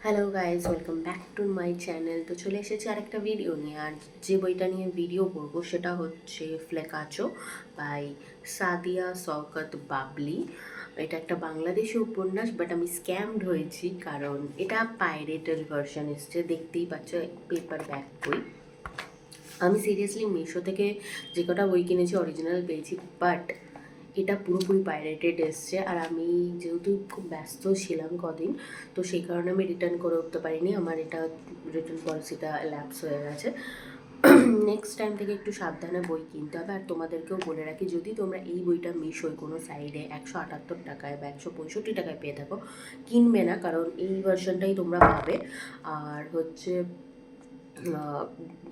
Hello guys, welcome back to my channel. তো চলে এসেছি আরেকটা ভিডিও নিয়ে। আর যে বইটা নিয়ে ভিডিও করবো সেটা হচ্ছে ফ্লেকাচো বাই সাদিয়া শওকত বাবলি। এটা একটা বাংলাদেশি উপন্যাস, বাট আমি স্ক্যামড হয়েছি কারণ এটা পাইরেটেড ভার্সন এসছে। দেখতেই পাচ্ছ, পেপার ব্যাক বই। আমি সিরিয়াসলি মিশো থেকে যে কটা বই কিনেছি অরিজিনাল পেয়েছি, বাট এটা পুরোপুরি পাইরেটেড এসছে। আর আমি যেহেতু খুব ব্যস্ত ছিলাম কদিন, তো সেই কারণে আমি রিটার্ন করে উঠতে পারিনি। আমার এটা রিটার্ন পলিসিটা ল্যাপস হয়ে গেছে। নেক্সট টাইম থেকে একটু সাবধানে বই কিনতে হবে। আর তোমাদেরকেও বলে রাখি, যদি তোমরা এই বইটা মিশোয় কোনো সাইডে 178 টাকায় বা 165 টাকায় পেয়ে থাকো, কিনবে না, কারণ এই ভার্সনটাই তোমরা পাবে। আর হচ্ছে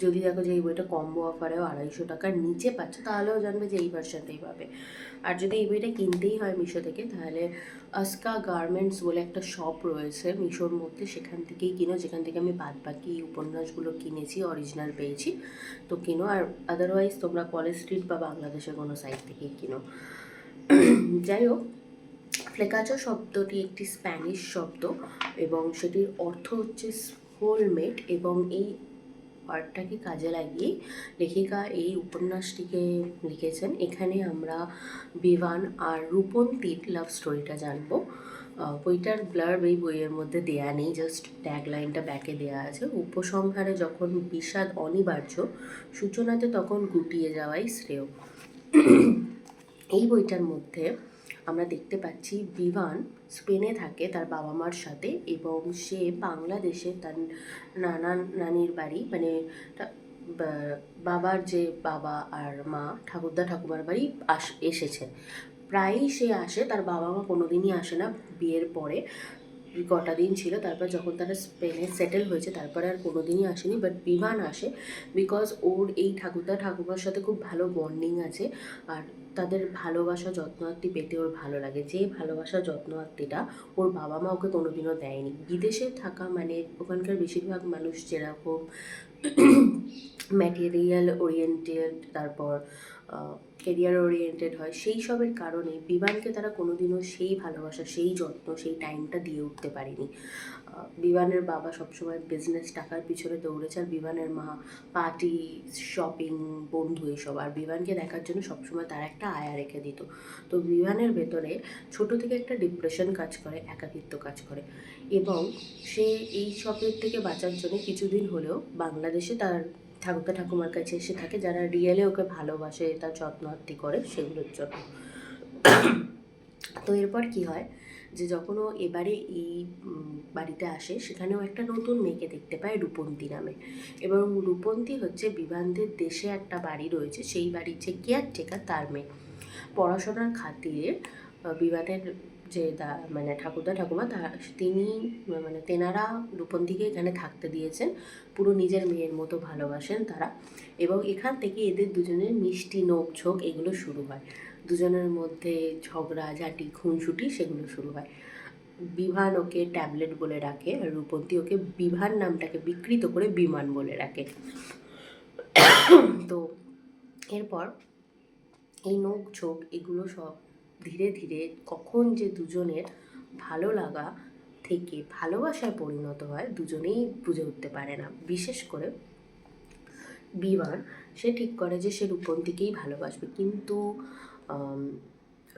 যদি দেখো যে এই বইটা কম্বো অফারেও 250 টাকার নিচে পাচ্ছে, তাহলেও জানবে যে এই ভার্সনটাই পাবে। আর যদি এই বইটা কিনতেই হয় মিশো থেকে, তাহলে আসকা গার্মেন্টস বলে একটা শপ রয়েছে মিশোর মধ্যে, সেখান থেকেই কিনো, যেখান থেকে আমি বাদ বাকি উপন্যাসগুলো কিনেছি, অরিজিনাল পেয়েছি। তো কিনো। আর আদারওয়াইজ তোমরা কলেজ স্ট্রিট বা বাংলাদেশের কোনো সাইট থেকেই কিনো। যাই হোক, ফ্লেকাচো শব্দটি একটি স্প্যানিশ শব্দ এবং সেটির অর্থ হচ্ছে সোলমেট। এবং এই ওয়ার্ডটাকে কাজে লাগিয়ে লেখিকা এই উপন্যাসটিকে লিখেছেন। এখানে আমরা বিভান আর রূপন্তীর লাভ স্টোরিটা জানবো। বইটার ব্লার্ব এই বইয়ের মধ্যে দেয়া নেই, জাস্ট ট্যাগ লাইনটা ব্যাকে দেওয়া আছে। উপসংহারে যখন বিষাদ অনিবার্য, সূচনাতে তখন গুটিয়ে যাওয়াই শ্রেয়। এই বইটার মধ্যে আমরা দেখতে পাচ্ছি বিভান স্পেনে থাকে তার বাবা মার সাথে, এবং সে বাংলাদেশে তার নানির বাড়ি, মানে বাবার যে বাবা আর মা, ঠাকুরদা ঠাকুমার বাড়ি এসেছে। প্রায়ই সে আসে, তার বাবা মা কোনোদিনই আসে না বিয়ের পরে। কটা দিন ছিল, তারপর যখন তারা স্পেনে সেটেল হয়েছে তারপরে আর কোনো দিনই আসেনি। বাট বিমান আসে, বিকজ ওর এই ঠাকুরদা ঠাকুমার সাথে খুব ভালো বন্ডিং আছে। আর তাদের ভালোবাসা যত্নআত্তি পেতে ওর ভালো লাগে, যে ভালোবাসা যত্নআত্তিটা ওর বাবা মা ওকে কোনোদিনও দেয়নি। বিদেশে থাকা মানে ওখানকার বেশিরভাগ মানুষ যেরকম ম্যাটেরিয়াল ওরিয়েন্টেড, তারপর কেরিয়ার ওরিয়েন্টেড হয়, সেই সবের কারণে বিমানকে তারা কোনোদিনও সেই ভালোবাসা, সেই যত্ন, সেই টাইমটা দিয়ে উঠতে পারেনি। বিমানের বাবা সবসময় বিজনেস, টাকার পিছনে দৌড়েছে, আর বিমানের মা পার্টি, শপিং, বন্ধু, এসব। আর বিমানকে দেখার জন্য সবসময় তারা একটা আয়া রেখে দিত। তো বিমানের ভেতরে ছোট থেকে একটা ডিপ্রেশন কাজ করে, একাকিত্ব কাজ করে, এবং সে এই সবের থেকে বাঁচার জন্য কিছুদিন হলেও বাংলাদেশে তার ঠাকুরদা ঠাকুমার কাছে এসে থাকে, যারা রিয়েলে ওকে ভালোবাসে, তার যত্ন আত্তি করে, সেগুলোর জন্য। তো এরপর কি হয়, যে যখন ও এবারে এই বাড়িতে আসে, সেখানেও একটা নতুন মেয়েকে দেখতে পায়, রূপন্তী নামে। এবং রূপন্তী হচ্ছে বিভানদের দেশে একটা বাড়ি রয়েছে, সেই বাড়ির যে কেয়ারটেকার, তার মেয়ে। পড়াশোনার খাতিরে বিভানের যে মানে ঠাকুরদা ঠাকুমা, তিনি মানে তেনারা রূপন্তীকে এখানে থাকতে দিয়েছেন, পুরো নিজের মেয়ের মতো ভালোবাসেন তারা। এবং এখান থেকে এদের দুজনের মিষ্টি নোকঝোঁক এগুলো শুরু হয়, দুজনের মধ্যে ঝগড়াঝাটি, খুনসুটি, সেগুলো শুরু হয়। বিভান ওকে ট্যাবলেট বলে ডাকে, আর রূপন্তী ওকে বিভান নামটাকে বিকৃত করে বিমান বলে ডাকে। তো এরপর এই নোকঝোঁক এগুলো সব ধীরে ধীরে কখন যে দুজনের ভালো লাগা থেকে ভালোবাসায় পরিণত হয়, দুজনেই বুঝে উঠতে পারে না। বিশেষ করে বিমান, সে ঠিক করে যে সে রূপন্তীকেই ভালোবাসবে, কিন্তু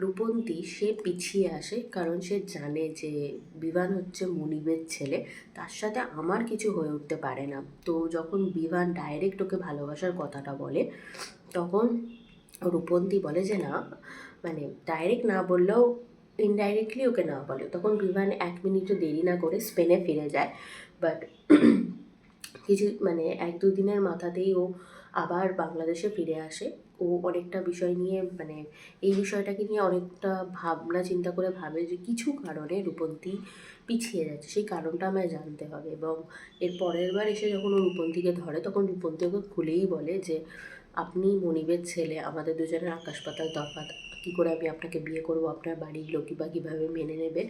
রূপন্তী সে পিছিয়ে আসে, কারণ সে জানে যে বিভান হচ্ছে মনিবের ছেলে, তার সাথে আমার কিছু হয়ে উঠতে পারে না। তো যখন বিভান ডাইরেক্ট ওকে ভালোবাসার কথাটা বলে, তখন রূপন্তী বলে যে না, মানে ডাইরেক্ট না বললেও ইনডাইরেক্টলি ওকে না বলে। তখন বিমান 1 মিনিটও দেরি না করে স্পেনে ফিরে যায়। বাট কিছু মানে 1-2 দিনের মাথাতেই ও আবার বাংলাদেশে ফিরে আসে। ও অনেকটা বিষয় নিয়ে, মানে এই বিষয়টাকে নিয়ে অনেকটা ভাবনা চিন্তা করে ভাবে যে কিছু কারণে রূপন্তী পিছিয়ে যাচ্ছে, সেই কারণটা আমায় জানতে হবে। এবং এর পরের বার এসে যখন ও রূপন্তীকে ধরে, তখন রূপন্তী ওকে খুলেই বলে যে আপনি মনিবের ছেলে, আমাদের দুজনের আকাশ পাতাল তফাৎ, কী করে আমি আপনাকে বিয়ে করবো, আপনার বাড়ির লোকই বা কীভাবে মেনে নেবে।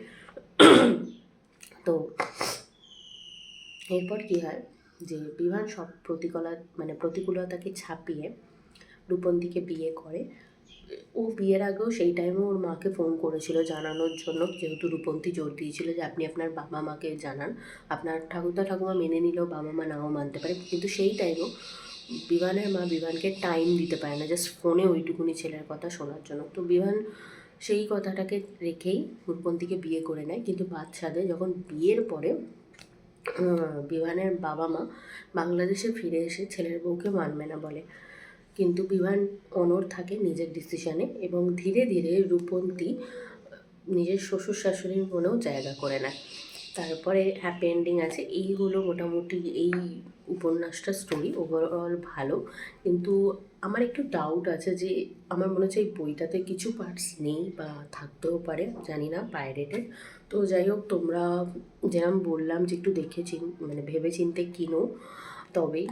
তো এরপর কী হয়, যে বিভান সব প্রতিকূলতাকে ছাপিয়ে রূপন্তীকে বিয়ে করে। ও বিয়ের আগেও সেই টাইমে ওর মাকে ফোন করেছিল জানানোর জন্য, যেহেতু রূপন্তী জোর দিয়েছিল যে আপনি আপনার বাবা মাকে জানান। আপনার ঠাকুরদা ঠাকুমা মেনে নিলেও বাবা মা নাও মানতে পারে, কিন্তু সেই টাইমেও বিভানের মা বিভানকে টাইম দিতে পারে না, জাস্ট ফোনে ওইটুকুনি ছেলের কথা শোনার জন্য। তো বিভান সেই কথাটাকে রেখেই রূপন্তীকে বিয়ে করে নেয়। কিন্তু বাদশাদে যখন বিয়ের পরে বিভানের বাবা মা বাংলাদেশে ফিরে এসে ছেলের বউকে মানবে না বলে, কিন্তু বিভান অনড় থাকে নিজের ডিসিশনে, এবং ধীরে ধীরে রূপন্তী নিজের শ্বশুর শাশুড়ির মনেও জায়গা করে নেয়। তারপরে হ্যাপি এন্ডিং আছে। এই হলো মোটামুটি এই উপন্যাসটা স্টোরি। ওভারঅল ভালো, কিন্তু আমার একটু ডাউট আছে যে আমার মনে হচ্ছে এই বইটাতে কিছু পার্টস নেই বা থাকতেও পারে, জানি না, পাইরেটেড। তো যাই হোক, তোমরা যেরকম বললাম যে একটু দেখে মানে ভেবে চিন্তে কিনো তবেই।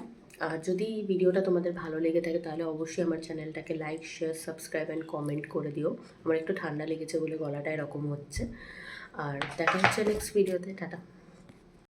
আর যদি ভিডিওটা তোমাদের ভালো লেগে থাকে তাহলে অবশ্যই আমার চ্যানেলটাকে like, share, subscribe and comment করে দিও। আমার একটু ঠান্ডা লেগেছে বলে গলাটা এরকম হচ্ছে। আর দেখা হচ্ছে নেক্সট ভিডিওতে। টাটা।